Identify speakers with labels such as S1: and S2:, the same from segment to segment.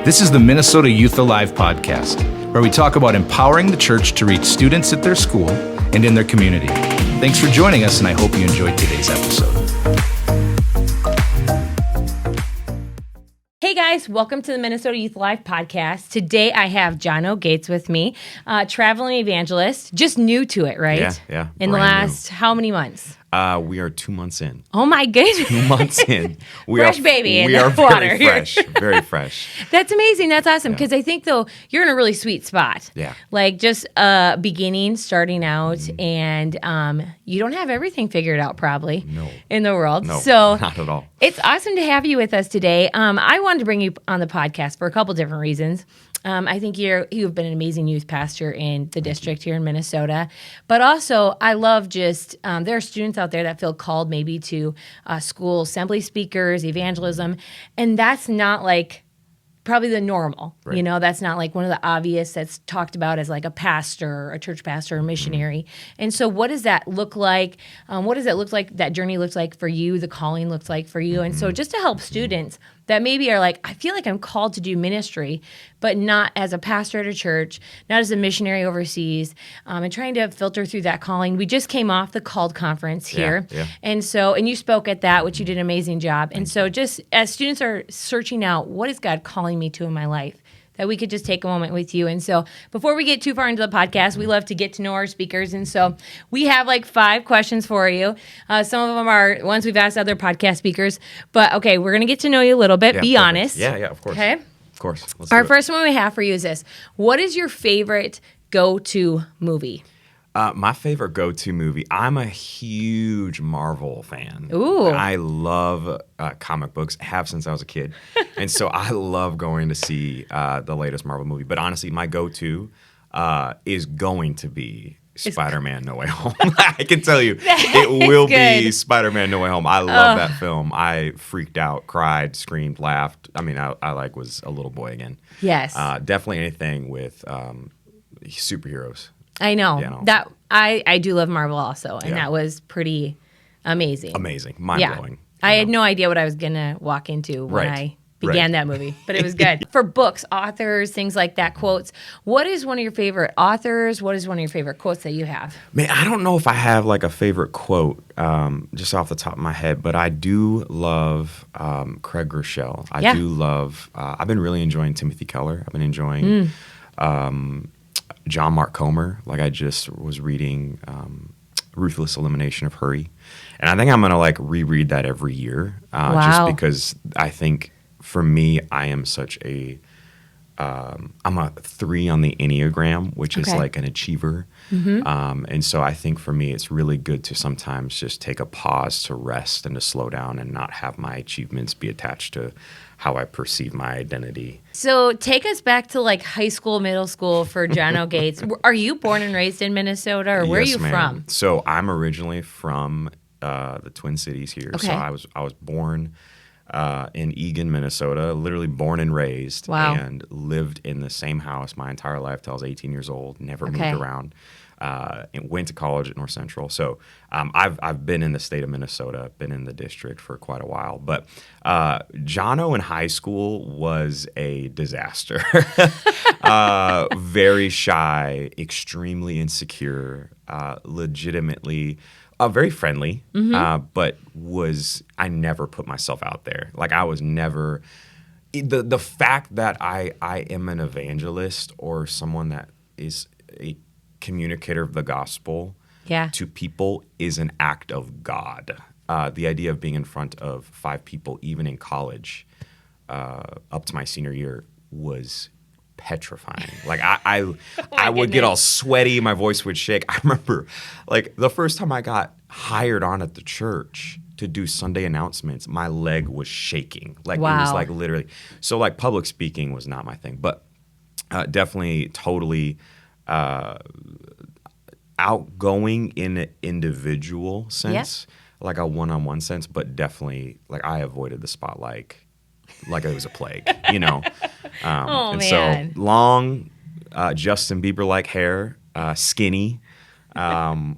S1: This is the Minnesota Youth Alive podcast, where we talk about empowering the church to reach students at their school and in their community. Thanks for joining us, and I hope you enjoyed today's episode.
S2: Hey guys, welcome to the Minnesota Youth Alive podcast. Today I have Jono Gates with me, traveling evangelist, just new to it, right?
S3: Yeah.
S2: In the last, how many months?
S3: We are 2 months in.
S2: Oh my goodness.
S3: 2 months in.
S2: Fresh baby in
S3: we
S2: the
S3: are
S2: water.
S3: Very fresh.
S2: That's amazing. That's awesome. Because I think, though, you're in a really sweet spot.
S3: Yeah.
S2: Like just beginning, starting out, and you don't have everything figured out probably in the world.
S3: No,
S2: so
S3: not at all.
S2: It's awesome to have you with us today. I wanted to bring you on the podcast for a couple different reasons. I think you've been an amazing youth pastor in the district here in Minnesota. But also, I love just, there are students out there that feel called maybe to school assembly speakers, evangelism, and that's not like probably the normal.
S3: Right.
S2: You know, that's not like one of the obvious that's talked about as like a pastor, a church pastor, a missionary. And so what does that look like? What does it look like, that journey looks like for you, the calling looks like for you? And so just to help students that maybe are like, I feel like I'm called to do ministry, but not as a pastor at a church, not as a missionary overseas, and trying to filter through that calling. We just came off the Called conference here.
S3: Yeah.
S2: And you spoke at that, which you did an amazing job. And so just as students are searching out, what is God calling me to in my life? That we could just take a moment with you. And so before we get too far into the podcast, we love to get to know our speakers. And so we have like 5 questions for you. Some of them are ones we've asked other podcast speakers. But okay, we're going to get to know you a little bit.
S3: Yeah,
S2: Be
S3: perfect.
S2: honest.
S3: Yeah, of course.
S2: Okay?
S3: Of course. Let's
S2: Our
S3: do it.
S2: first one we have for you is this. What is your favorite go-to movie?
S3: My favorite go-to movie, I'm a huge Marvel fan.
S2: Ooh.
S3: I love comic books, have since I was a kid. And so I love going to see the latest Marvel movie. But honestly, my go-to is going to be Spider-Man No Way Home. I can tell you, it will be Spider-Man No Way Home. I love that film. I freaked out, cried, screamed, laughed. I mean, I like was a little boy again.
S2: Yes.
S3: Definitely anything with superheroes.
S2: I know.
S3: You know.
S2: That I do love Marvel also, and
S3: Yeah.
S2: that was pretty amazing.
S3: Amazing. Mind-blowing.
S2: I had no idea what I was going to walk into when
S3: Right.
S2: I began that movie, but it was good. For books, authors, things like that, quotes, what is one of your favorite authors? What is one of your favorite quotes that you have?
S3: Man, I don't know if I have like a favorite quote just off the top of my head, but I do love Craig Groeschel. I do love, I've been really enjoying Timothy Keller. I've been enjoying John Mark Comer. Like I just was reading Ruthless Elimination of Hurry. And I think I'm going to like reread that every year just because I think for me, I am such I'm a 3 on the Enneagram, which is like an achiever. And so I think for me, it's really good to sometimes just take a pause to rest and to slow down and not have my achievements be attached to how I perceive my identity.
S2: So take us back to like high school, middle school for Jono Gates. Are you born and raised in Minnesota, or where are you from?
S3: So I'm originally from the Twin Cities here.
S2: Okay.
S3: So I was born in Eagan, Minnesota, literally born and raised, and lived in the same house my entire life till I was 18 years old. Never moved around. And went to college at North Central. So I've been in the state of Minnesota, been in the district for quite a while. But Jono in high school was a disaster. Very shy, extremely insecure, legitimately very friendly, but I never put myself out there. Like I was never, the fact that I am an evangelist or someone that is a communicator of the gospel to people is an act of God. The idea of being in front of 5 people, even in college, up to my senior year, was petrifying. Like I would get all sweaty, my voice would shake. I remember like the first time I got hired on at the church to do Sunday announcements, my leg was shaking. Like it was like literally. So like public speaking was not my thing, but definitely totally outgoing in an individual sense, like a one-on-one sense, but definitely like I avoided the spotlight like it was a plague, you know.
S2: Oh,
S3: and
S2: man.
S3: so long, Justin Bieber-like hair, skinny,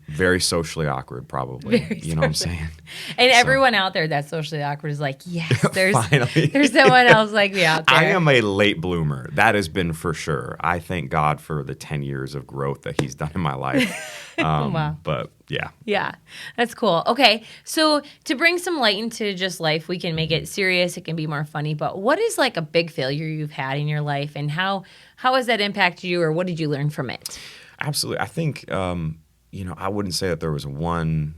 S3: Very socially awkward, probably.
S2: Very
S3: you know what I'm saying?
S2: And everyone out there that's socially awkward is like, yes,
S3: Finally.
S2: there's someone else like me out there.
S3: I am a late bloomer. That has been for sure. I thank God for the 10 years of growth that he's done in my life.
S2: Wow.
S3: But yeah.
S2: Yeah, that's cool. Okay, so to bring some light into just life, we can make it serious. It can be more funny. But what is like a big failure you've had in your life, and how has that impacted you, or what did you learn from it?
S3: Absolutely. I think, I wouldn't say that there was one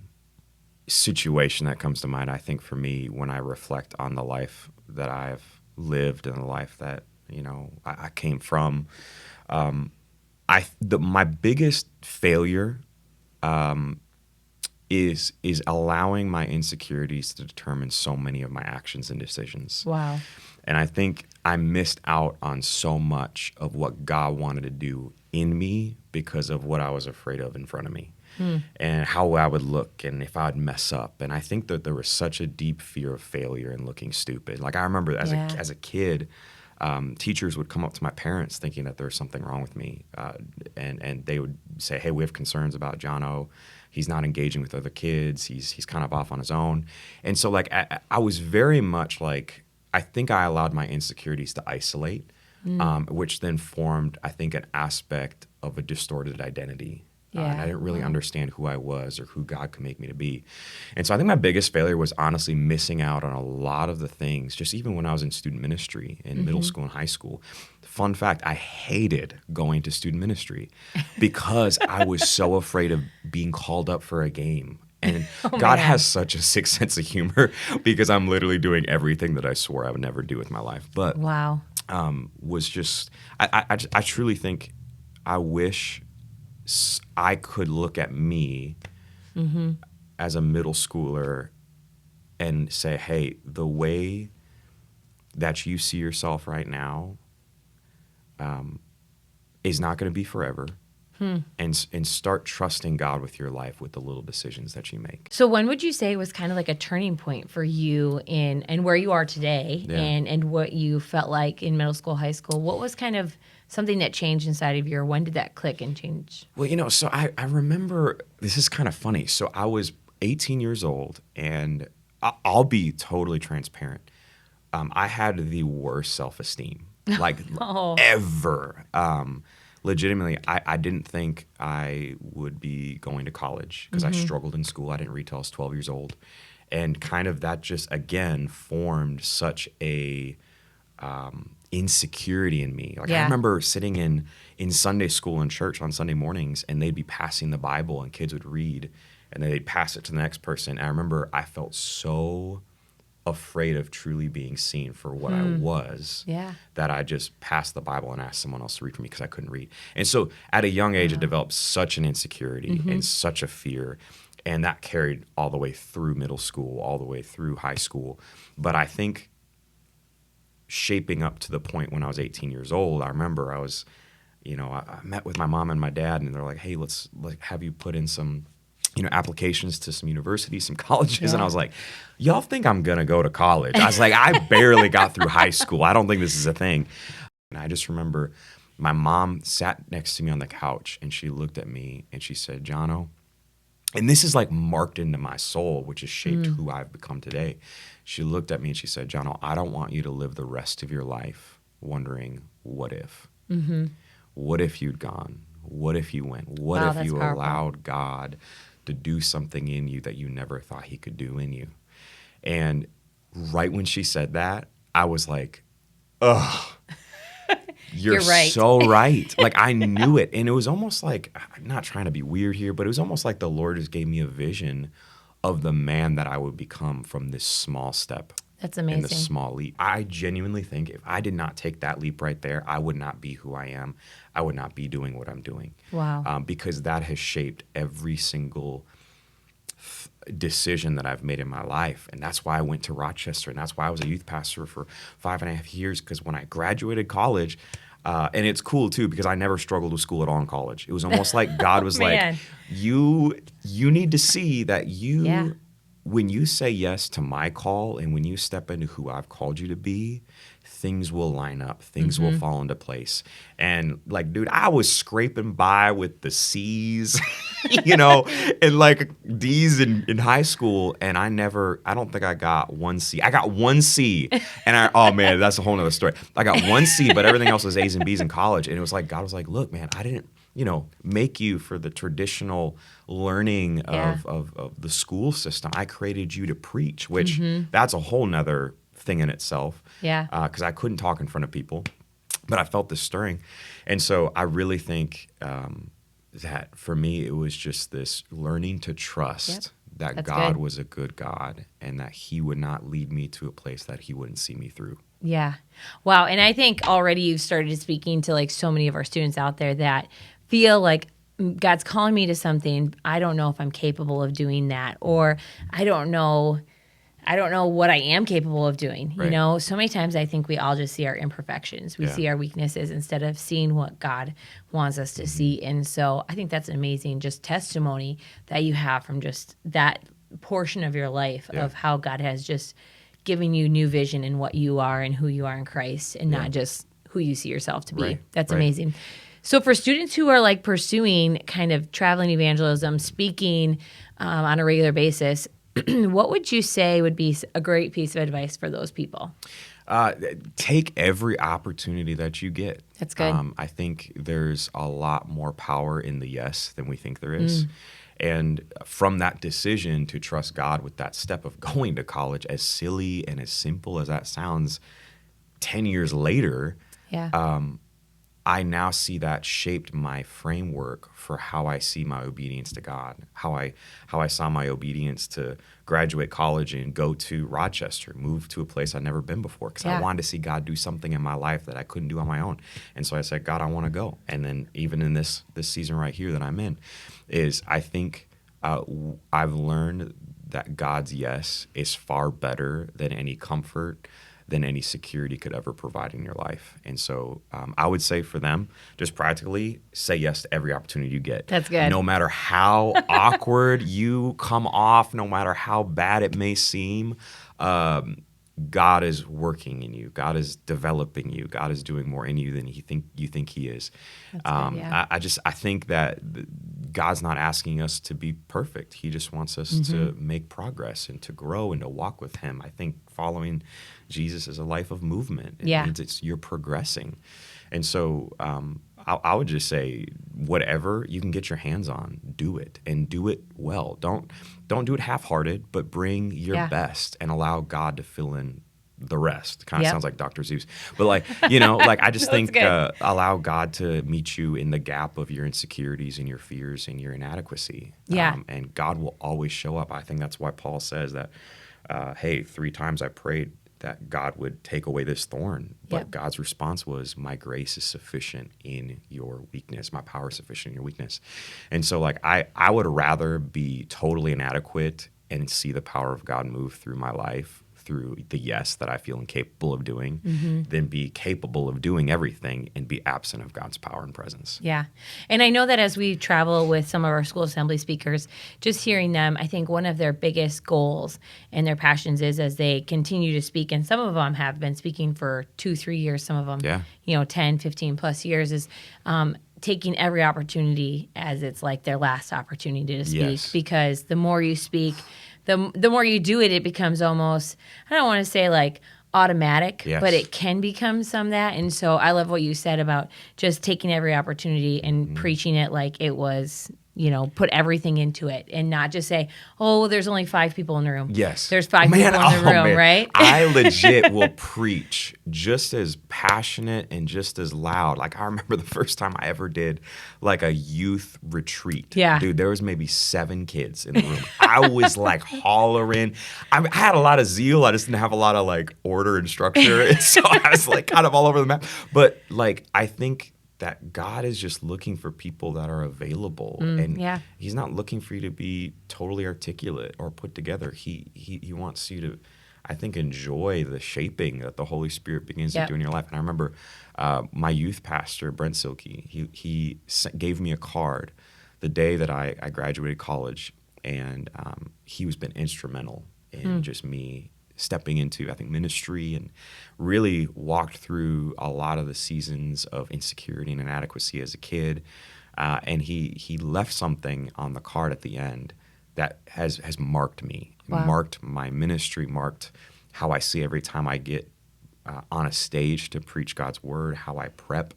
S3: situation that comes to mind. I think for me, when I reflect on the life that I've lived and the life that, I came from, my biggest failure is allowing my insecurities to determine so many of my actions and decisions.
S2: Wow.
S3: And I think I missed out on so much of what God wanted to do in me because of what I was afraid of in front of me and how I would look and if I would mess up. And I think that there was such a deep fear of failure and looking stupid. Like I remember as a kid, teachers would come up to my parents thinking that there was something wrong with me. And they would say, hey, we have concerns about Jono. He's not engaging with other kids. He's kind of off on his own. And so like I was very much like, I think I allowed my insecurities to isolate, which then formed, I think, an aspect of a distorted identity. And I didn't really understand who I was or who God could make me to be. And so I think my biggest failure was honestly missing out on a lot of the things, just even when I was in student ministry in middle school and high school. Fun fact, I hated going to student ministry because I was so afraid of being called up for a game. And God has such a sick sense of humor because I'm literally doing everything that I swore I would never do with my life. But
S2: wow,
S3: was just, I truly think I wish I could look at me as a middle schooler and say, hey, the way that you see yourself right now is not going to be forever. And start trusting God with your life with the little decisions that you make.
S2: So when would you say was kind of like a turning point for you and where you are today and what you felt like in middle school, high school? What was kind of something that changed inside of you, or when did that click and change?
S3: Well, so I remember, this is kind of funny. So I was 18 years old, and I'll be totally transparent. I had the worst self-esteem, like ever. Legitimately, I didn't think I would be going to college because I struggled in school. I didn't read till I was 12 years old. And kind of that just, again, formed such a insecurity in me. Like I remember sitting in Sunday school and church on Sunday mornings, and they'd be passing the Bible, and kids would read, and then they'd pass it to the next person. And I remember I felt so afraid of truly being seen for what I was, that I just passed the Bible and asked someone else to read for me because I couldn't read. And so at a young age, it developed such an insecurity and such a fear, and that carried all the way through middle school, all the way through high school. But I think shaping up to the point when I was 18 years old, I remember I was, I met with my mom and my dad, and they're like, hey, let's have you put in some applications to some universities, some colleges. And I was like, y'all think I'm going to go to college? I was like, I barely got through high school. I don't think this is a thing. And I just remember my mom sat next to me on the couch, and she looked at me and she said, Jono, and this is like marked into my soul, which has shaped who I've become today. She looked at me and she said, Jono, I don't want you to live the rest of your life wondering, what if? What if you'd gone? What if you went? What if you allowed God to do something in you that you never thought he could do in you? And right when she said that, I was like, ugh, you're right. So right. Like I knew it. And it was almost like, I'm not trying to be weird here, but it was almost like the Lord just gave me a vision of the man that I would become from this small step.
S2: That's amazing.
S3: And this small leap. I genuinely think if I did not take that leap right there, I would not be who I am. I would not be doing what I'm doing.
S2: Wow.
S3: Because that has shaped every single decision that I've made in my life. And that's why I went to Rochester. And that's why I was a youth pastor for 5.5 years. Because when I graduated college, and it's cool too, because I never struggled with school at all in college. It was almost like God was like, you need to see that you when you say yes to my call and when you step into who I've called you to be, things will line up. Things will fall into place. And like, dude, I was scraping by with the C's, and like D's in high school. And I don't think I got one C. I got one C. And oh man, that's a whole nother story. I got one C, but everything else was A's and B's in college. And it was like, God was like, look, man, I didn't, make you for the traditional learning of the school system. I created you to preach, which that's a whole nother thing in itself.
S2: Yeah.
S3: Because I couldn't talk in front of people, but I felt this stirring. And so I really think that for me, it was just this learning to trust that
S2: That's
S3: God
S2: good.
S3: was a good God and that he would not lead me to a place that he wouldn't see me through.
S2: Yeah. Wow. And I think already you've started speaking to like so many of our students out there that feel like God's calling me to something. I don't know if I'm capable of doing that, or I don't know what I am capable of doing.
S3: Right.
S2: So many times I think we all just see our imperfections. We see our weaknesses instead of seeing what God wants us to see. And so I think that's an amazing just testimony that you have from just that portion of your life of how God has just given you new vision in what you are and who you are in Christ, and not just who you see yourself to be.
S3: Right.
S2: That's
S3: Right.
S2: amazing. So for students who are like pursuing kind of traveling evangelism, speaking on a regular basis, what would you say would be a great piece of advice for those people?
S3: Take every opportunity that you get.
S2: That's good.
S3: I think there's a lot more power in the yes than we think there is. And from that decision to trust God with that step of going to college, as silly and as simple as that sounds, 10 years later, I now see that shaped my framework for how I see my obedience to God, how I saw my obedience to graduate college and go to Rochester, move to a place I'd never been before, because I wanted to see God do something in my life that I couldn't do on my own. And so I said, God, I want to go. And then even in this season right here that I'm in, is I think I've learned that God's yes is far better than any comfort, than any security could ever provide in your life. And so I would say for them, just practically say yes to every opportunity you get.
S2: That's good.
S3: No matter how awkward you come off, no matter how bad it may seem, God is working in you. God is developing you. God is doing more in you than you think he is.
S2: That's good,
S3: I think that God's not asking us to be perfect. He just wants us to make progress and to grow and to walk with him. I think following Jesus is a life of movement. It means you're progressing. And so I would just say whatever you can get your hands on, do it, and do it well. Don't do it half-hearted, but bring your best and allow God to fill in the rest. Kind of sounds like Dr. Zeus. But I just think allow God to meet you in the gap of your insecurities and your fears and your inadequacy. And God will always show up. I think that's why Paul says that, hey, 3 times I prayed that God would take away this thorn. But God's response was, my grace is sufficient in your weakness. My power is sufficient in your weakness. And so I would rather be totally inadequate and see the power of God move through my life through the yes that I feel incapable of doing than be capable of doing everything and be absent of God's power and presence.
S2: Yeah. And I know that as we travel with some of our school assembly speakers, just hearing them, I think one of their biggest goals and their passions is as they continue to speak, and some of them have been speaking for 2-3 years, some of them, 10, 15 plus years, is taking every opportunity as it's like their last opportunity to speak. Because the more you speak, the more you do it, it becomes almost, I don't want to say like automatic, but it can become some of that. And so I love what you said about just taking every opportunity and preaching it like it was, put everything into it and not just say, oh, there's only 5 people in the room.
S3: Yes.
S2: There's 5 people in the room, right?
S3: I legit will preach just as passionate and just as loud. Like I remember the first time I ever did like a youth retreat.
S2: Yeah.
S3: Dude, there was maybe 7 kids in the room. I was like hollering. I had a lot of zeal. I just didn't have a lot of like order and structure. And so I was like kind of all over the map. But like I think that God is just looking for people that are available, and he's not looking for you to be totally articulate or put together. He wants you to, I think, enjoy the shaping that the Holy Spirit begins to do in your life. And I remember my youth pastor, Brent Silkey, he gave me a card the day that I graduated college, and he has been instrumental in just me stepping into, I think, ministry, and really walked through a lot of the seasons of insecurity and inadequacy as a kid. And he left something on the card at the end that has marked me, marked my ministry, marked how I see every time I get on a stage to preach God's word, how I prep.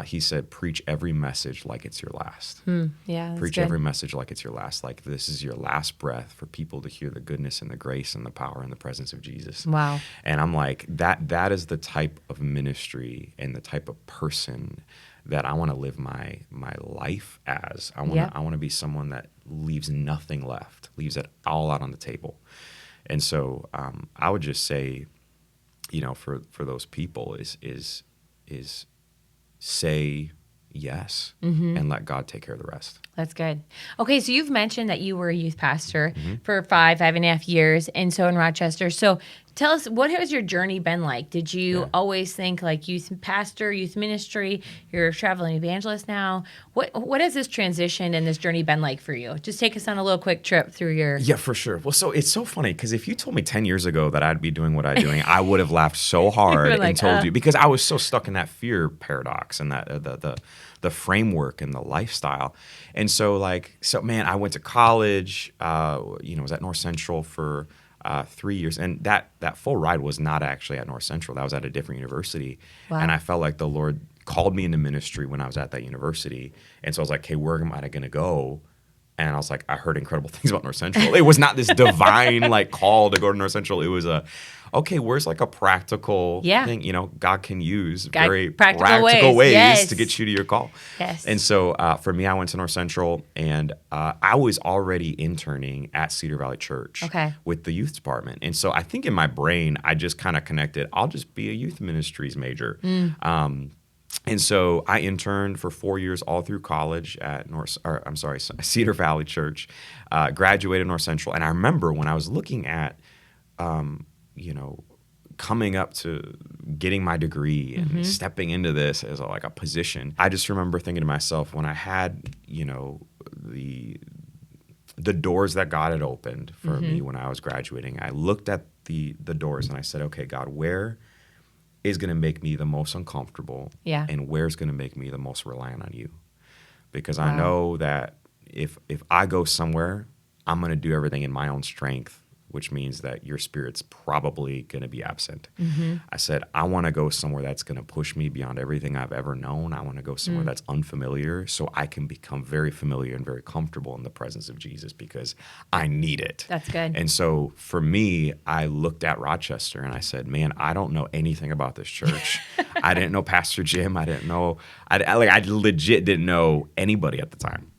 S3: He said, preach every message like it's your last.
S2: Yeah, that's
S3: Preach
S2: good.
S3: every message like it's your last. Like this is your last breath for people to hear the goodness and the grace and the power and the presence of Jesus.
S2: Wow.
S3: And I'm like, that is the type of ministry and the type of person that I want to live my life as. I want to be someone that leaves nothing left, leaves it all out on the table. And so I would just say, for those people is say yes and let God take care of the rest.
S2: That's good. Okay, so you've mentioned that you were a youth pastor for 5.5 years, and so in Rochester. So tell us, what has your journey been like? Did you always think like youth pastor, youth ministry? You're a traveling evangelist now. What has this transition and this journey been like for you? Just take us on a little quick trip through your...
S3: Yeah, for sure. Well, so it's so funny because if you told me 10 years ago that I'd be doing what I'm doing, I would have laughed so hard and told you, because I was so stuck in that fear paradox and that the framework and the lifestyle. And so man, I went to college, was at North Central for 3 years. And that full ride was not actually at North Central. That was at a different university.
S2: Wow.
S3: And I felt like the Lord called me into ministry when I was at that university. And so I was like, hey, where am I going to go? And I was like, I heard incredible things about North Central. It was not this divine call to go to North Central. It was okay, where's a practical thing, God can use very practical ways to get you to your call.
S2: Yes.
S3: And so for me, I went to North Central, and I was already interning at Cedar Valley Church with the youth department. And so I think in my brain, I just kind of connected, I'll just be a youth ministries major. And so I interned for 4 years all through college at Cedar Valley Church, graduated North Central. And I remember when I was looking at, coming up to getting my degree and stepping into this as a position, I just remember thinking to myself, when I had, the doors that God had opened for me when I was graduating, I looked at the doors and I said, okay, God, where is going to make me the most uncomfortable, and where's going to make me the most reliant on you? Because I know that if I go somewhere, I'm going to do everything in my own strength, which means that your spirit's probably going to be absent. I said, I want to go somewhere that's going to push me beyond everything I've ever known. I want to go somewhere that's unfamiliar so I can become very familiar and very comfortable in the presence of Jesus, because I need it.
S2: That's good.
S3: And so for me, I looked at Rochester and I said, man, I don't know anything about this church. I didn't know Pastor Jim. I didn't know, I legit didn't know anybody at the time.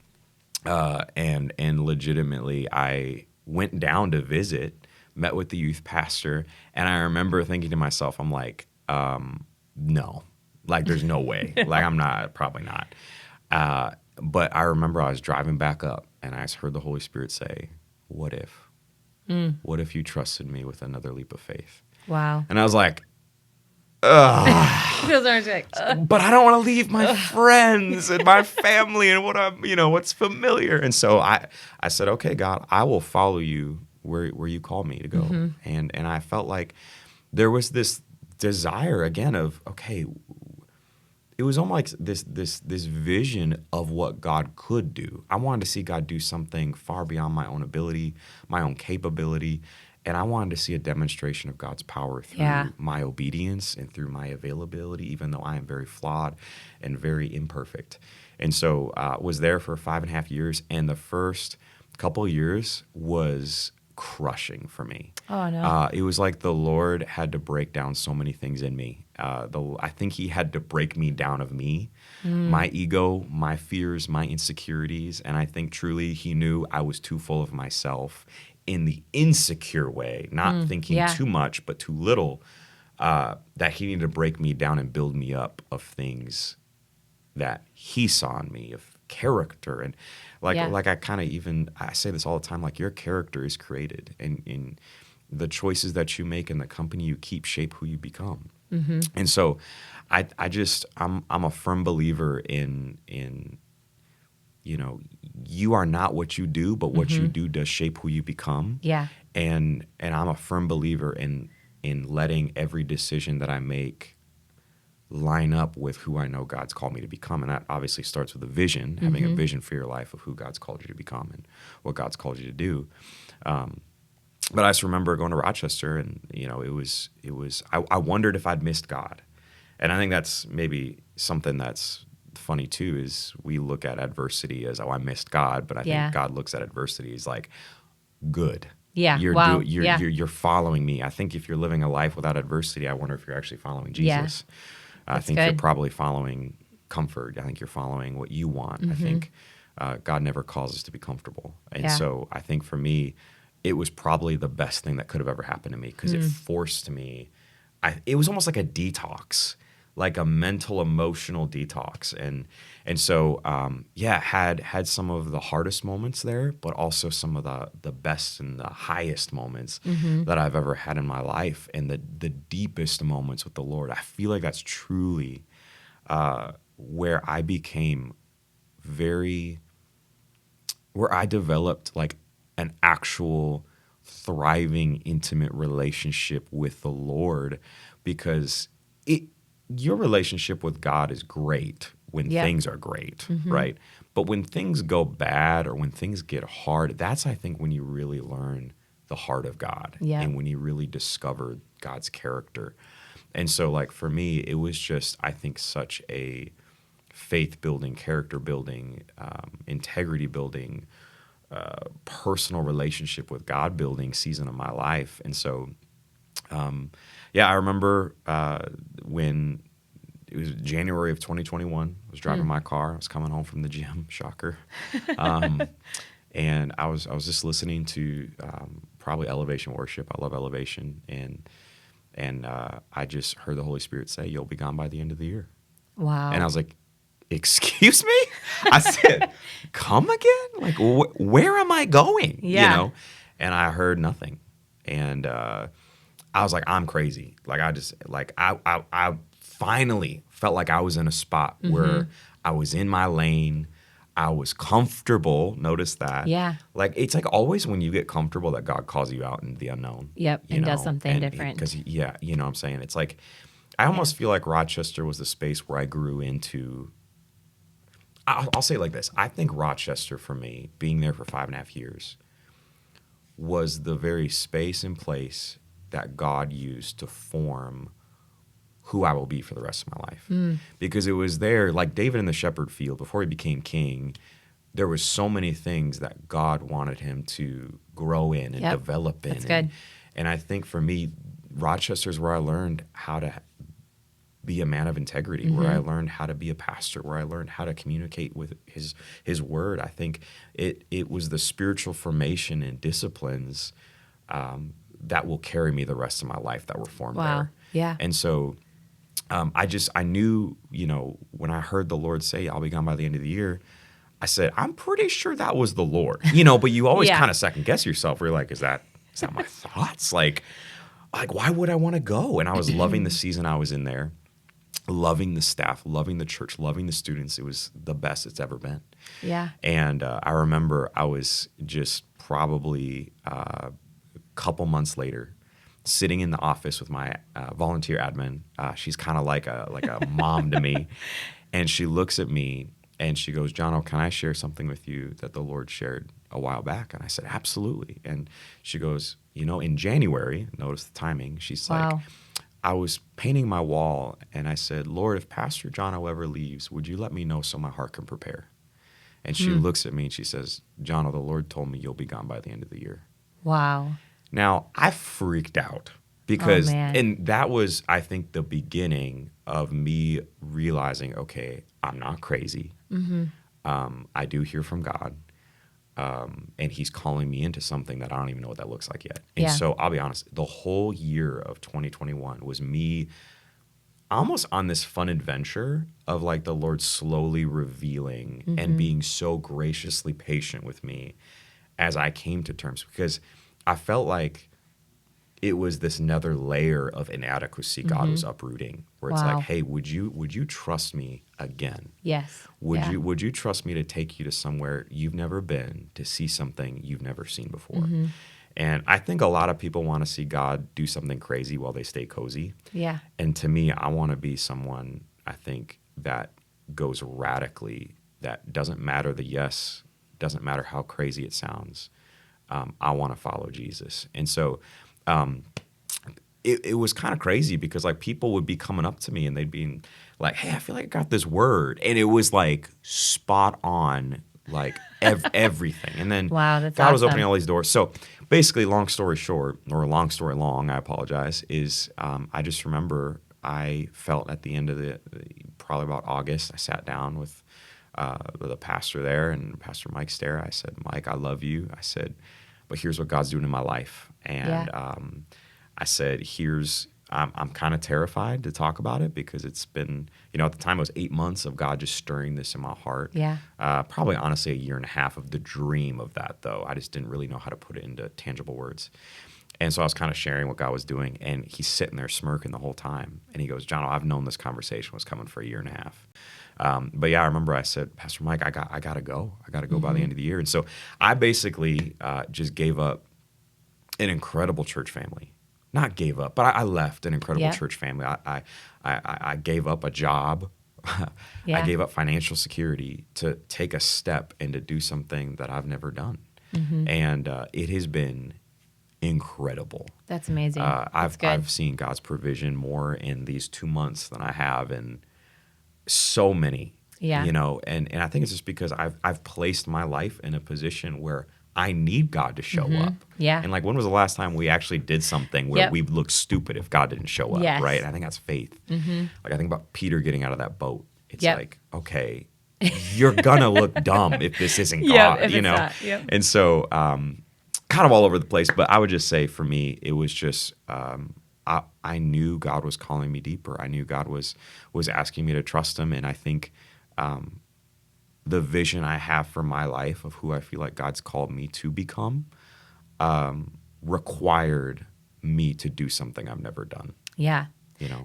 S3: And legitimately, I went down to visit, met with the youth pastor, and I remember thinking to myself, I'm like, no, there's no way. I'm probably not. But I remember I was driving back up and I heard the Holy Spirit say, what if? What if you trusted me with another leap of faith?
S2: Wow.
S3: And I was like, ugh.
S2: Those aren't like,
S3: but I don't want to leave my friends and my family and what's familiar. And so I said, okay, God, I will follow you where you call me to go. And I felt like there was this desire again of, okay, it was almost like this vision of what God could do. I wanted to see God do something far beyond my own ability, my own capability. And I wanted to see a demonstration of God's power through my obedience and through my availability, even though I am very flawed and very imperfect. And so was there for 5.5 years. And the first couple of years was crushing for me.
S2: Oh, no.
S3: It was like the Lord had to break down so many things in me. I think he had to break me down of me, my ego, my fears, my insecurities. And I think truly he knew I was too full of myself in the insecure way, not thinking too much, but too little, that he needed to break me down and build me up of things that he saw in me, of character. And I say this all the time, your character is created, and in the choices that you make and the company you keep shape who you become. And so I'm a firm believer in you are not what you do, but what you do does shape who you become.
S2: Yeah.
S3: And I'm a firm believer in letting every decision that I make line up with who I know God's called me to become. And that obviously starts with a vision, having a vision for your life of who God's called you to become and what God's called you to do. But I just remember going to Rochester, and I wondered if I'd missed God. And I think that's maybe something that's funny too, is we look at adversity as, oh, I missed God, but I think God looks at adversity as like, good.
S2: Yeah.
S3: You're following me. I think if you're living a life without adversity, I wonder if you're actually following Jesus. I think you're probably following comfort. I think you're following what you want. I think God never calls us to be comfortable. And so I think for me, it was probably the best thing that could have ever happened to me, because it forced me. It was almost like a detox, like a mental, emotional detox. And so, had some of the hardest moments there, but also some of the best and the highest moments that I've ever had in my life, and the deepest moments with the Lord. I feel like that's truly where I became where I developed like an actual thriving, intimate relationship with the Lord, because your relationship with God is great when things are great, right? But when things go bad or when things get hard, that's, I think, when you really learn the heart of God and when you really discover God's character. And so, like, for me, it was just, I think, such a faith-building, character-building, integrity-building, personal relationship with God-building season of my life. And so, I remember when it was January of 2021. I was driving my car. I was coming home from the gym. Shocker. And I was just listening to probably Elevation worship. I love Elevation, and I just heard the Holy Spirit say, "You'll be gone by the end of the year."
S2: Wow.
S3: And I was like, "Excuse me?" I said, "Come again? Like, where am I going?"
S2: Yeah.
S3: And I heard nothing, and I was like, "I'm crazy." Like, I finally felt like I was in a spot where I was in my lane. I was comfortable. Notice that.
S2: Yeah.
S3: Like, it's like always when you get comfortable that God calls you out into the unknown.
S2: Yep. And does something different.
S3: Because, you know what I'm saying? It's like, I almost feel like Rochester was the space where I grew into. I'll say it like this. I think Rochester, for me, being there for 5.5 years, was the very space and place that God used to form who I will be for the rest of my life. Because it was there, like David in the shepherd field, before he became king, there was so many things that God wanted him to grow in and develop in.
S2: That's good.
S3: And I think for me, Rochester is where I learned how to be a man of integrity, where I learned how to be a pastor, where I learned how to communicate with his word. I think it was the spiritual formation and disciplines that will carry me the rest of my life that were formed there.
S2: Yeah.
S3: And so I knew, when I heard the Lord say, "I'll be gone by the end of the year," I said, I'm pretty sure that was the Lord, but you always kind of second guess yourself. Where you're like, is that my thoughts? Like, why would I want to go? And I was loving the season I was in there, loving the staff, loving the church, loving the students. It was the best it's ever been.
S2: Yeah.
S3: And I remember I was just probably a couple months later, sitting in the office with my volunteer admin. She's kind of like a mom to me. And she looks at me and she goes, "Jono, can I share something with you that the Lord shared a while back?" And I said, "Absolutely." And she goes, in January, notice the timing, she's like, I was painting my wall and I said, "Lord, if Pastor Jono ever leaves, would you let me know so my heart can prepare?" And she looks at me and she says, "Jono, the Lord told me you'll be gone by the end of the year."
S2: Wow.
S3: Now, I freaked out because, and that was, I think, the beginning of me realizing, okay, I'm not crazy. I do hear from God, and he's calling me into something that I don't even know what that looks like yet. And so I'll be honest, the whole year of 2021 was me almost on this fun adventure of like the Lord slowly revealing and being so graciously patient with me as I came to terms, because I felt like it was this another layer of inadequacy God was uprooting, where it's
S2: Wow.
S3: like, hey, would you trust me again?
S2: Yes.
S3: Would you trust me to take you to somewhere you've never been, to see something you've never seen before? And I think a lot of people want to see God do something crazy while they stay cozy.
S2: Yeah.
S3: And to me, I want to be someone, I think, that goes radically, that doesn't matter the yes, doesn't matter how crazy it sounds. I want to follow Jesus. And so it was kind of crazy because like people would be coming up to me and they'd be like, hey, I feel like I got this word. And it was like spot on, like everything. And then
S2: Wow, that's
S3: God was
S2: awesome.
S3: opening all these doors. So basically, long story short, or long story long, I apologize, is I just remember I felt at the end of probably about August, I sat down with the pastor there, and Pastor Mike's there. I said, Mike, I love you. I said, but here's what God's doing in my life. And I said, I'm kind of terrified to talk about it because it's been, at the time it was 8 months of God just stirring this in my heart.
S2: Yeah.
S3: Probably honestly a year and a half of the dream of that, though. I just didn't really know how to put it into tangible words. And so I was kind of sharing what God was doing, and he's sitting there smirking the whole time. And he goes, Jono, I've known this conversation was coming for a year and a half. But yeah, I remember I said, Pastor Mike, I gotta go. I gotta go by the end of the year. And so I basically just gave up an incredible church family. Not gave up, but I left an incredible church family. I gave up a job. I gave up financial security to take a step and to do something that I've never done. And it has been incredible.
S2: That's amazing. That's good.
S3: I've seen God's provision more in these 2 months than I have in so many.
S2: Yeah.
S3: And I think it's just because I've placed my life in a position where I need God to show up.
S2: Yeah.
S3: And like, when was the last time we actually did something where we looked stupid if God didn't show up,
S2: Yes.
S3: right? And I think that's faith. Like, I think about Peter getting out of that boat. It's like, okay, you're gonna look dumb if this isn't God,
S2: if it's not. Yep.
S3: And so, kind of all over the place. But I would just say, for me, it was just I knew God was calling me deeper. I knew God was asking me to trust Him, and I think the vision I have for my life of who I feel like God's called me to become required me to do something I've never done.
S2: Yeah.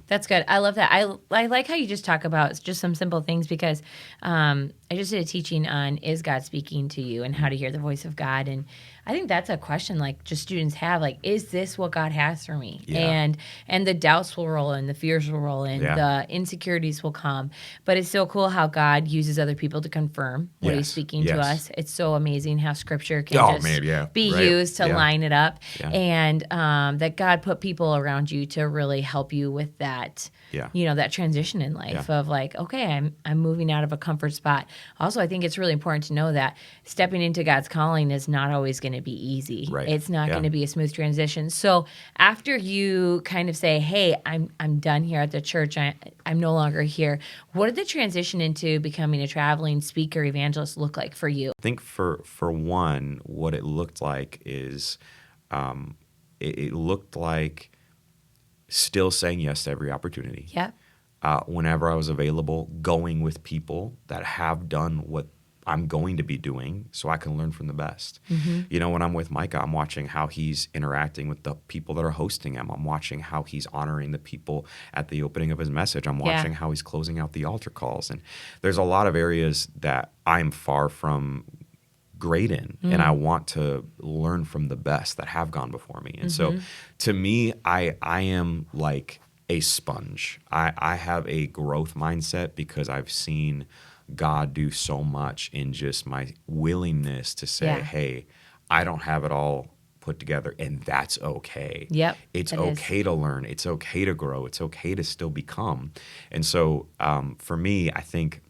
S2: That's good. I love that. I like how you just talk about just some simple things because I just did a teaching on is God speaking to you and how to hear the voice of God. And I think that's a question like just students have, like, is this what God has for me?
S3: Yeah.
S2: And the doubts will roll in, the fears will roll in, the insecurities will come. But it's so cool how God uses other people to confirm what He's speaking to us. It's so amazing how Scripture can be used to line it up.
S3: Yeah.
S2: And that God put people around you to really help you with that, that transition in life of like, okay, I'm moving out of a comfort spot. Also, I think it's really important to know that stepping into God's calling is not always going to be easy.
S3: Right.
S2: It's not going to be a smooth transition. So after you kind of say, hey, I'm done here at the church, I'm no longer here, what did the transition into becoming a traveling speaker evangelist look like for you?
S3: I think for one, what it looked like is it looked like still saying yes to every opportunity.
S2: Yeah.
S3: Whenever I was available, going with people that have done what I'm going to be doing so I can learn from the best. When I'm with Micah, I'm watching how he's interacting with the people that are hosting him. I'm watching how he's honoring the people at the opening of his message. I'm watching how he's closing out the altar calls. And there's a lot of areas that I'm far from great in, and I want to learn from the best that have gone before me. And so to me, I am like a sponge. I have a growth mindset because I've seen God do so much in just my willingness to say, hey, I don't have it all put together, and that's okay.
S2: Yep,
S3: it's okay to learn. It's okay to grow. It's okay to still become. And so for me, I think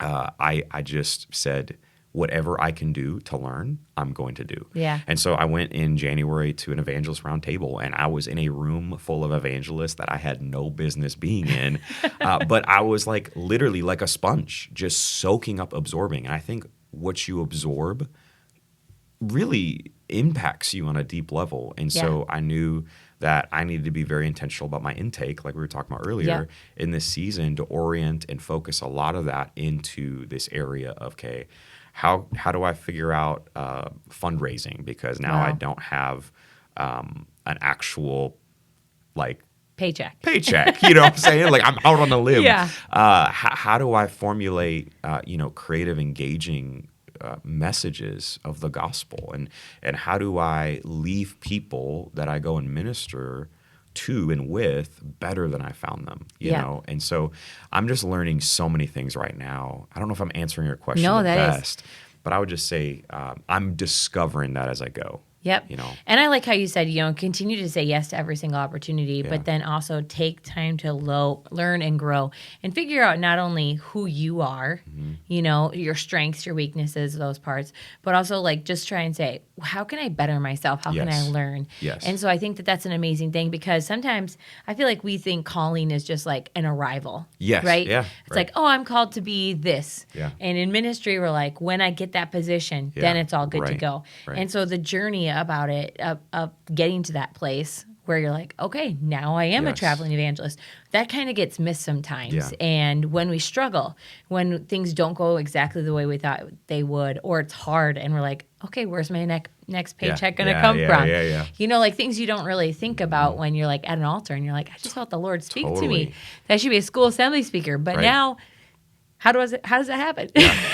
S3: I just said, whatever I can do to learn, I'm going to do.
S2: Yeah.
S3: And so I went in January to an evangelist roundtable, and I was in a room full of evangelists that I had no business being in. But I was like literally like a sponge, just soaking up, absorbing. And I think what you absorb really impacts you on a deep level. And so I knew that I needed to be very intentional about my intake, like we were talking about earlier, in this season, to orient and focus a lot of that into this area of, okay, how do I figure out fundraising? Because now I don't have an actual like
S2: Paycheck.
S3: You know what I'm saying? Like I'm out on a limb.
S2: Yeah.
S3: How do I formulate, creative, engaging messages of the gospel, and how do I leave people that I go and minister to and with better than I found them? You know, and so I'm just learning so many things right now. I don't know if I'm answering your question the best, but I would just say I'm discovering that as I go.
S2: Yep.
S3: You know,
S2: and I like how you said, continue to say yes to every single opportunity, but then also take time to learn and grow and figure out not only who you are, your strengths, your weaknesses, those parts, but also like just try and say, how can I better myself? How can I learn?
S3: Yes.
S2: And so I think that that's an amazing thing, because sometimes I feel like we think calling is just like an arrival.
S3: Yes.
S2: Right?
S3: Yeah.
S2: It's like, oh, I'm called to be this.
S3: Yeah.
S2: And in ministry, we're like, when I get that position, then it's all good to go.
S3: Right.
S2: And so the journey about it, of getting to that place where you're like, okay, now I am a traveling evangelist, that kind of gets missed sometimes.
S3: Yeah.
S2: And when we struggle, when things don't go exactly the way we thought they would, or it's hard and we're like, okay, where's my next paycheck going to come from?
S3: Yeah.
S2: Like things you don't really think about when you're like at an altar and you're like, I just felt the Lord speak to me. That should be a school assembly speaker. But now, how does that happen?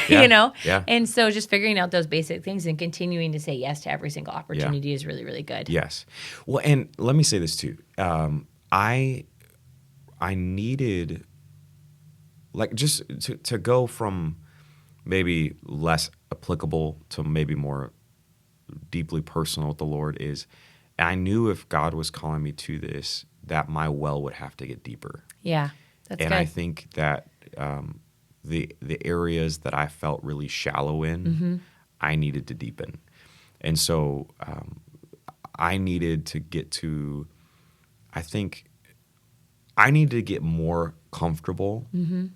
S3: Yeah.
S2: And so just figuring out those basic things and continuing to say yes to every single opportunity is really, really good.
S3: Yes. Well, and let me say this too. I needed, like, just to go from maybe less applicable to maybe more deeply personal with the Lord is, I knew if God was calling me to this, that my well would have to get deeper.
S2: Yeah, that's good.
S3: And I think that the areas that I felt really shallow in, I needed to deepen. And so I needed to get to, I think I needed to get more comfortable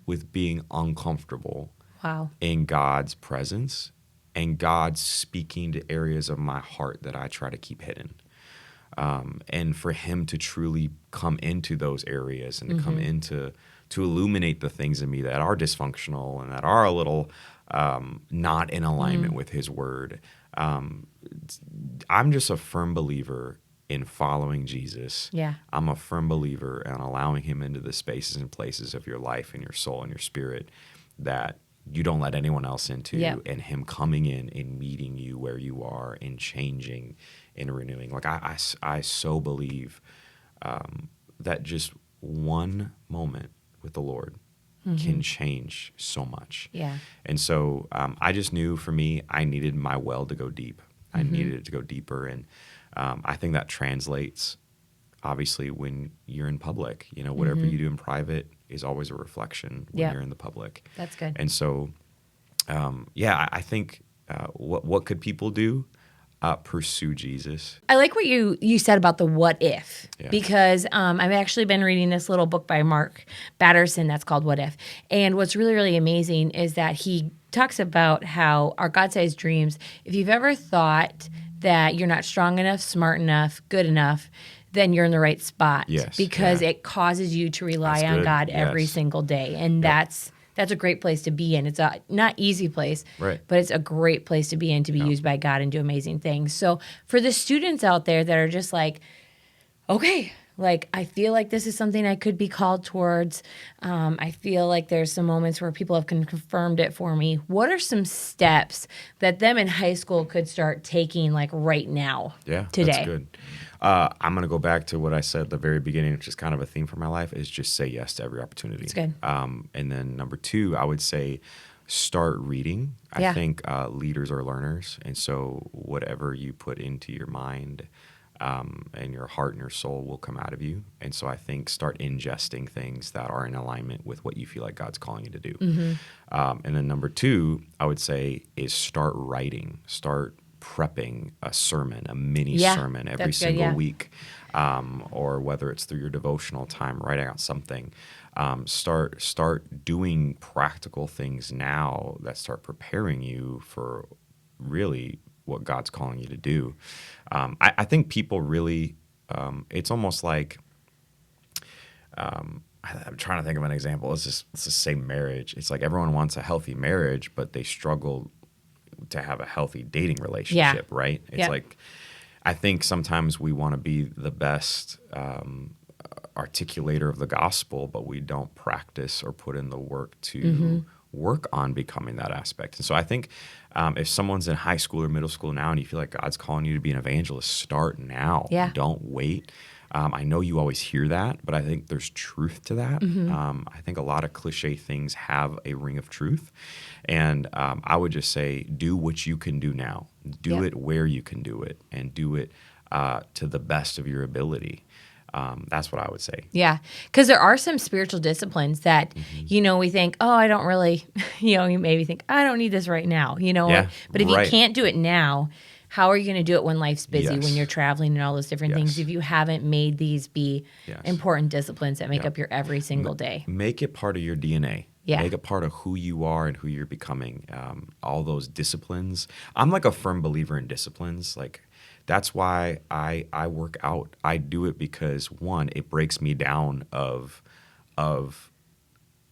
S3: with being uncomfortable in God's presence and God speaking to areas of my heart that I try to keep hidden. And for him to truly come into those areas and to come into to illuminate the things in me that are dysfunctional and that are a little not in alignment with his word. I'm just a firm believer in following Jesus.
S2: Yeah.
S3: I'm a firm believer in allowing him into the spaces and places of your life and your soul and your spirit that you don't let anyone else into, and him coming in and meeting you where you are and changing and renewing. Like I so believe that just one moment with the Lord can change so much.
S2: Yeah.
S3: And so I just knew for me, I needed my well to go deep. I needed it to go deeper. And I think that translates, obviously, when you're in public. Whatever you do in private is always a reflection when you're in the public.
S2: That's good.
S3: And so, I think what could people do? Pursue Jesus.
S2: I like what you said about the what if, because I've actually been reading this little book by Mark Batterson that's called What If. And what's really, really amazing is that he talks about how our God-sized dreams, if you've ever thought that you're not strong enough, smart enough, good enough, then you're in the right spot.
S3: Yes.
S2: Because it causes you to rely on God every single day. And that's a great place to be in. It's a not easy place, but it's a great place to be in, to be used by God and do amazing things. So for the students out there that are just like, okay, like I feel like this is something I could be called towards. I feel like there's some moments where people have confirmed it for me. What are some steps that them in high school could start taking like right now, today?
S3: That's good. I'm going to go back to what I said at the very beginning, which is kind of a theme for my life, is just say yes to every opportunity.
S2: That's good.
S3: And then number 2, I would say start reading. I think leaders are learners. And so whatever you put into your mind and your heart and your soul will come out of you. And so I think start ingesting things that are in alignment with what you feel like God's calling you to do. And then number 2, I would say, is start writing. Start prepping a sermon, a mini sermon every single week, or whether it's through your devotional time, writing out something. Start doing practical things now that start preparing you for really what God's calling you to do. I think people really, it's almost like, I'm trying to think of an example. Let's just say marriage. It's like everyone wants a healthy marriage, but they struggle to have a healthy dating relationship, right? It's like, I think sometimes we want to be the best articulator of the gospel, but we don't practice or put in the work to work on becoming that aspect. And so I think if someone's in high school or middle school now and you feel like God's calling you to be an evangelist, start now.
S2: Yeah.
S3: Don't wait. I know you always hear that, but I think there's truth to that. I think a lot of cliche things have a ring of truth. And I would just say, do what you can do now. Do it where you can do it, and do it to the best of your ability. That's what I would say.
S2: Yeah, because there are some spiritual disciplines that, we think, oh, I don't really, you maybe think, I don't need this right now, But if you can't do it now, how are you going to do it when life's busy, when you're traveling and all those different things, if you haven't made these be important disciplines that make up your every single day?
S3: Make it part of your DNA.
S2: Yeah.
S3: Make it part of who you are and who you're becoming. All those disciplines. I'm like a firm believer in disciplines. Like, that's why I work out. I do it because, one, it breaks me down of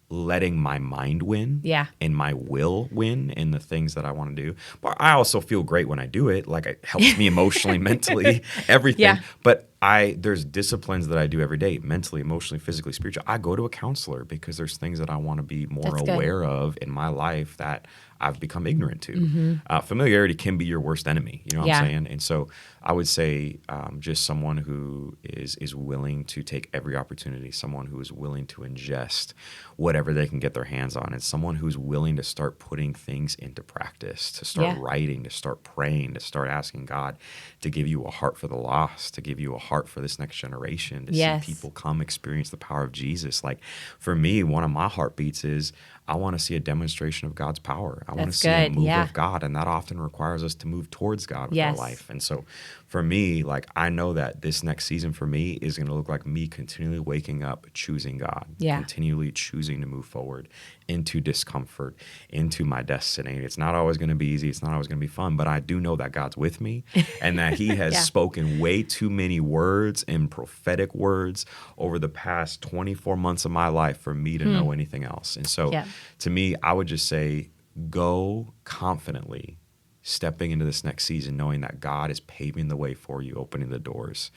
S3: letting my mind win and my will win in the things that I want to do. But I also feel great when I do it. Like, it helps me emotionally, mentally, everything.
S2: Yeah.
S3: But there's disciplines that I do every day, mentally, emotionally, physically, spiritually. I go to a counselor because there's things that I want to be more aware of in my life that I've become ignorant to. Familiarity can be your worst enemy. You know what I'm saying? And so I would say just someone who is willing to take every opportunity, someone who is willing to ingest whatever they can get their hands on, and someone who's willing to start putting things into practice, to start writing, to start praying, to start asking God to give you a heart for the lost, to give you a heart for this next generation, to see people come experience the power of Jesus. Like, for me, one of my heartbeats is I want to see a demonstration of God's power. I want to see a move of God, and that often requires us to move towards God with our life. And so for me, like, I know that this next season for me is going to look like me continually waking up, choosing God, continually choosing to move forward into discomfort, into my destiny. It's not always going to be easy. It's not always going to be fun, but I do know that God's with me and that he has spoken way too many words and prophetic words over the past 24 months of my life for me to know anything else. And so to me, I would just say, go confidently, stepping into this next season, knowing that God is paving the way for you, opening the doors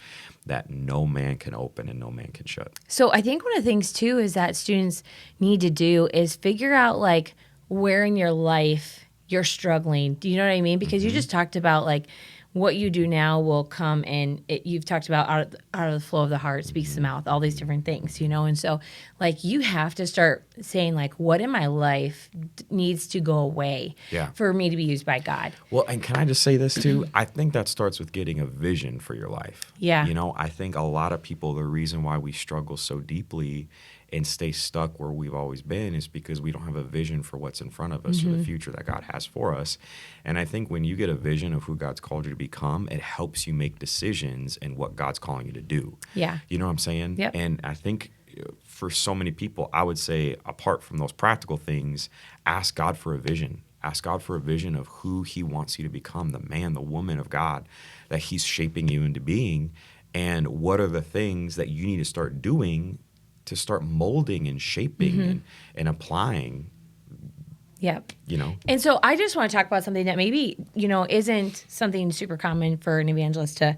S3: that no man can open and no man can shut.
S2: So I think one of the things too is that students need to do is figure out like where in your life you're struggling. Do you know what I mean? Because you just talked about like what you do now will come and you've talked about out of the flow of the heart speaks the mouth, all these different things, and so like you have to start saying like what in my life needs to go away for me to be used by God.
S3: Well, and can I just say this too? I think that starts with getting a vision for your life.
S2: Yeah.
S3: I think a lot of people, the reason why we struggle so deeply and stay stuck where we've always been is because we don't have a vision for what's in front of us or the future that God has for us. And I think when you get a vision of who God's called you to become, it helps you make decisions in what God's calling you to do.
S2: Yeah.
S3: You know what I'm saying?
S2: Yep.
S3: And I think for so many people, I would say, apart from those practical things, ask God for a vision. Ask God for a vision of who he wants you to become, the man, the woman of God that he's shaping you into being. And what are the things that you need to start doing to start molding and shaping and applying.
S2: Yep.
S3: You
S2: And so I just want to talk about something that maybe, isn't something super common for an evangelist to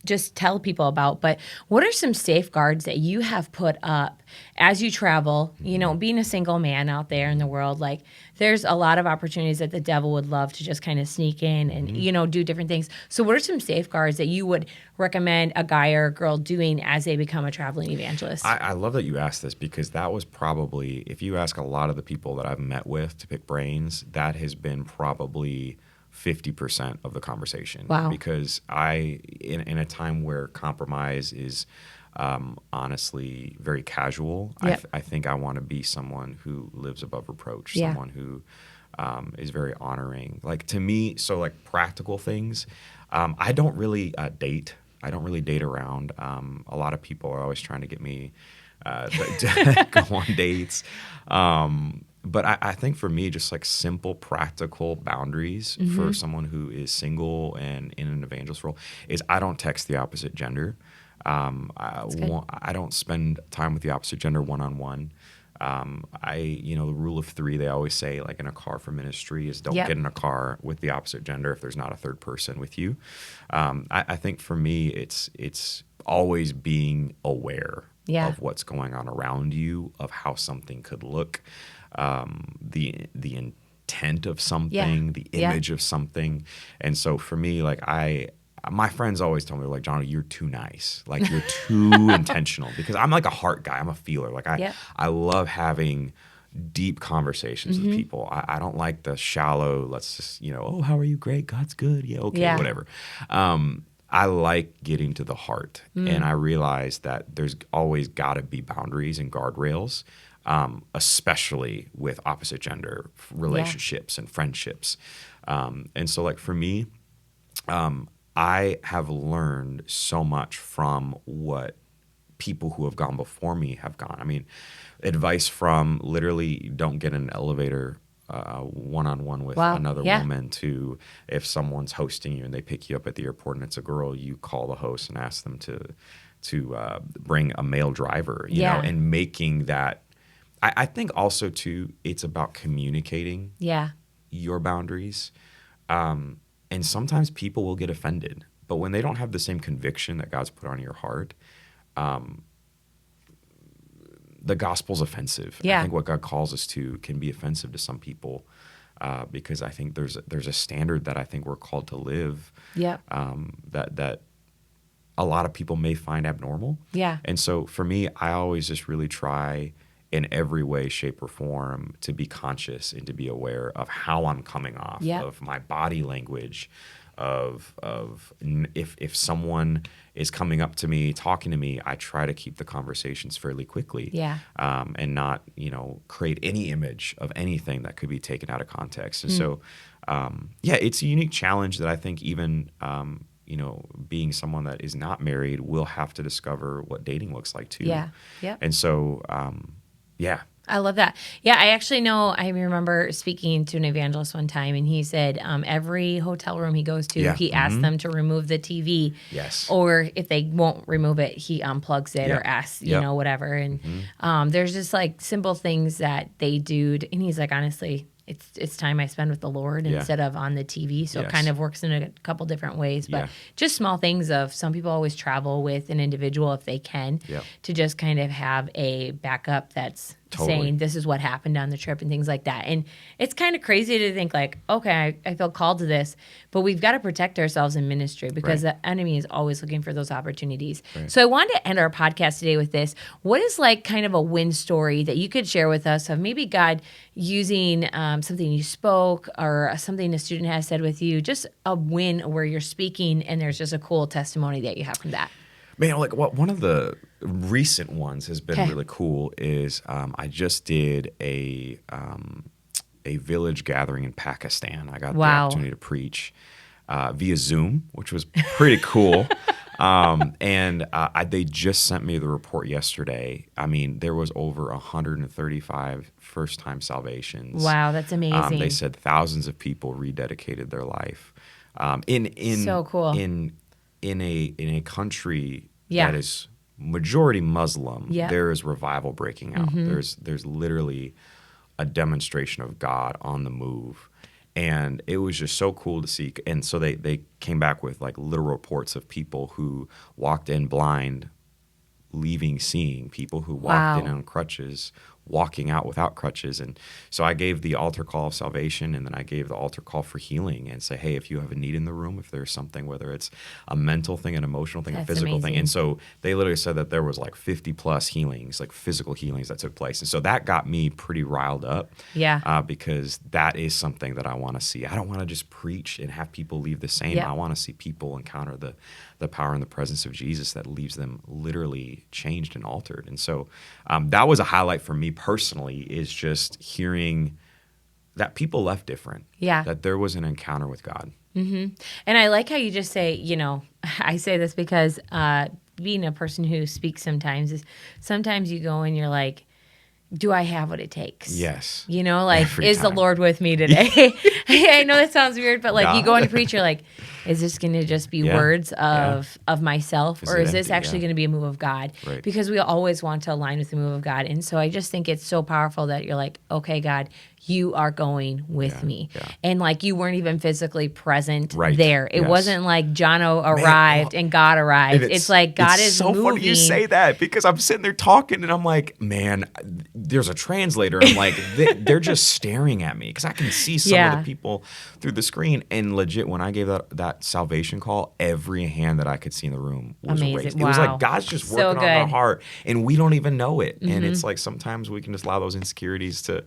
S2: just tell people about, but what are some safeguards that you have put up as you travel, being a single man out there in the world? Like, there's a lot of opportunities that the devil would love to just kind of sneak in and, do different things. So what are some safeguards that you would recommend a guy or a girl doing as they become a traveling evangelist?
S3: I love that you asked this, because that was probably, if you ask a lot of the people that I've met with to pick brains, that has been probably 50% of the conversation.
S2: Wow.
S3: Because in a time where compromise is honestly very casual, I think I want to be someone who lives above reproach, someone who is very honoring. Like, to me, so like practical things, I don't really date. I don't really date around. A lot of people are always trying to get me to go on dates. But I think for me, just like simple, practical boundaries for someone who is single and in an evangelist role is I don't text the opposite gender. I don't spend time with the opposite gender one-on-one. The rule of three, they always say, like in a car for ministry, is don't
S2: Yep.
S3: get in a car with the opposite gender if there's not a third person with you. I think for me, it's always being aware
S2: Yeah.
S3: of what's going on around you, of how something could look, the intent of something, the
S2: Yeah.
S3: image of something. And so for me, like my friends always tell me, like, Jono, you're too nice. Like, you're too intentional, because I'm like a heart guy. I'm a feeler. Like,
S2: Yep.
S3: I love having deep conversations with people. I don't like the shallow, let's just, oh, how are you? Great. God's good. Yeah. Okay.
S2: Yeah.
S3: Whatever. I like getting to the heart. And I realize that there's always got to be boundaries and guardrails, especially with opposite gender relationships and friendships. And so, like, for me, I have learned so much from what people who have gone before me have gone. I mean, advice from literally don't get in an elevator one-on-one with
S2: Wow.
S3: another
S2: Yeah.
S3: woman, to if someone's hosting you and they pick you up at the airport and it's a girl, you call the host and ask them to bring a male driver, you know, and making that. I think also, too, it's about communicating
S2: Yeah.
S3: your boundaries. And sometimes people will get offended, but when they don't have the same conviction that God's put on your heart, the gospel's offensive.
S2: Yeah.
S3: I think what God calls us to can be offensive to some people, because I think there's a standard that I think we're called to live,
S2: Yep.
S3: that a lot of people may find abnormal.
S2: Yeah.
S3: And so for me, I always just really try in every way, shape, or form to be conscious and to be aware of how I'm coming off,
S2: Yep.
S3: of my body language, of if someone is coming up to me, talking to me, I try to keep the conversations fairly quickly,
S2: Yeah.
S3: and not create any image of anything that could be taken out of context. And so, it's a unique challenge that I think even being someone that is not married will have to discover what dating looks like too.
S2: Yeah. Yep.
S3: And so,
S2: I love that. Yeah, I actually know, I remember speaking to an evangelist one time, and he said every hotel room he goes to, he asks them to remove the TV.
S3: Yes.
S2: Or if they won't remove it, he unplugs it or asks, whatever. And there's just like simple things that they do. And he's like, honestly, it's time I spend with the Lord instead of on the TV. So it kind of works in a couple different ways. But just small things of, some people always travel with an individual if they can, to just kind of have a backup that's saying this is what happened on the trip and things like that. And it's kind of crazy to think like, okay, I feel called to this, but we've got to protect ourselves in ministry, because the enemy is always looking for those opportunities. So I wanted to end our podcast today with this. What is like kind of a win story that you could share with us of maybe God using something you spoke or something a student has said with you, just a win where you're speaking and there's just a cool testimony that you have from that?
S3: Man, like one of the recent ones has been really cool is I just did a village gathering in Pakistan. I got the opportunity to preach via Zoom, which was pretty cool. They just sent me the report yesterday. I mean, there was over 135 first-time salvations.
S2: Wow, that's amazing.
S3: They said thousands of people rededicated their life.
S2: So cool.
S3: In a country that is majority Muslim, there is revival breaking out. There's literally a demonstration of God on the move. And it was just so cool to see. And so they came back with like literal reports of people who walked in blind, leaving seeing, people who walked in on crutches, walking out without crutches. And so I gave the altar call of salvation, and then I gave the altar call for healing, and say, hey, if you have a need in the room, if there's something, whether it's a mental thing, an emotional thing, a physical thing. And so they literally said that there was like 50 plus healings, like physical healings that took place. And so that got me pretty riled up, because that is something that I want to see. I don't want to just preach and have people leave the same. I want to see people encounter the power and the presence of Jesus that leaves them literally changed and altered. And so that was a highlight for me personally, is just hearing that people left different. That there was an encounter with God.
S2: And I like how you just say, I say this because being a person who speaks sometimes is, sometimes you go and you're like, do I have what it takes?
S3: Yes.
S2: Like,
S3: Every
S2: is
S3: time.
S2: the Lord with me today? I know that sounds weird, but like you go and you preach, you're like, is this going to just be words of myself, or is this actually going to be a move of God?
S3: Right.
S2: Because we always want to align with the move of God. And so I just think it's so powerful that you're like, okay, God, you are going with me.
S3: Yeah.
S2: And like you weren't even physically present
S3: Right.
S2: there. It
S3: Yes.
S2: wasn't like Jono arrived and God arrived.
S3: And
S2: it's like God is
S3: so
S2: moving.
S3: funny you say that, because I'm sitting there talking and I'm like, man, there's a translator. I'm like, they're just staring at me because I can see some of the people through the screen. And legit, when I gave that salvation call, every hand that I could see in the room was raised. It was like God's just working on our heart and we don't even know it. And it's like sometimes we can just allow those insecurities to,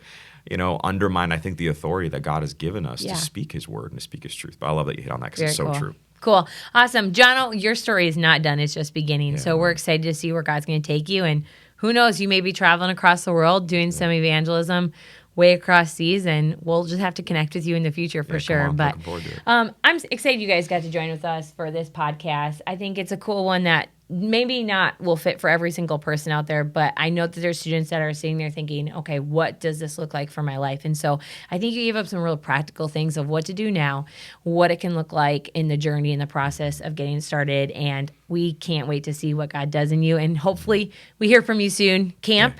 S3: undermine, I think, the authority that God has given us to speak his word and to speak his truth. But I love that you hit on that because it's so true.
S2: Cool. Awesome. Jono, your story is not done. It's just beginning. So we're excited to see where God's going to take you. And who knows, you may be traveling across the world doing some evangelism way across seas, and we'll just have to connect with you in the future for sure. But I'm excited you guys got to join with us for this podcast. I think it's a cool one that maybe not will fit for every single person out there, but I know that there's students that are sitting there thinking, okay, what does this look like for my life? And so I think you gave up some real practical things of what to do now, what it can look like in the journey, in the process of getting started. And we can't wait to see what God does in you. And hopefully we hear from you soon. Camp.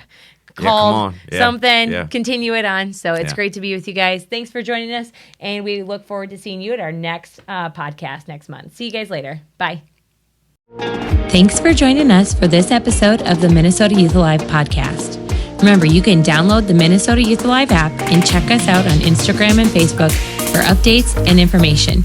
S2: Call something, continue it on. So it's great to be with you guys. Thanks for joining us. And we look forward to seeing you at our next podcast next month. See you guys later. Bye. Thanks for joining us for this episode of the Minnesota Youth Alive podcast. Remember, you can download the Minnesota Youth Alive app and check us out on Instagram and Facebook for updates and information.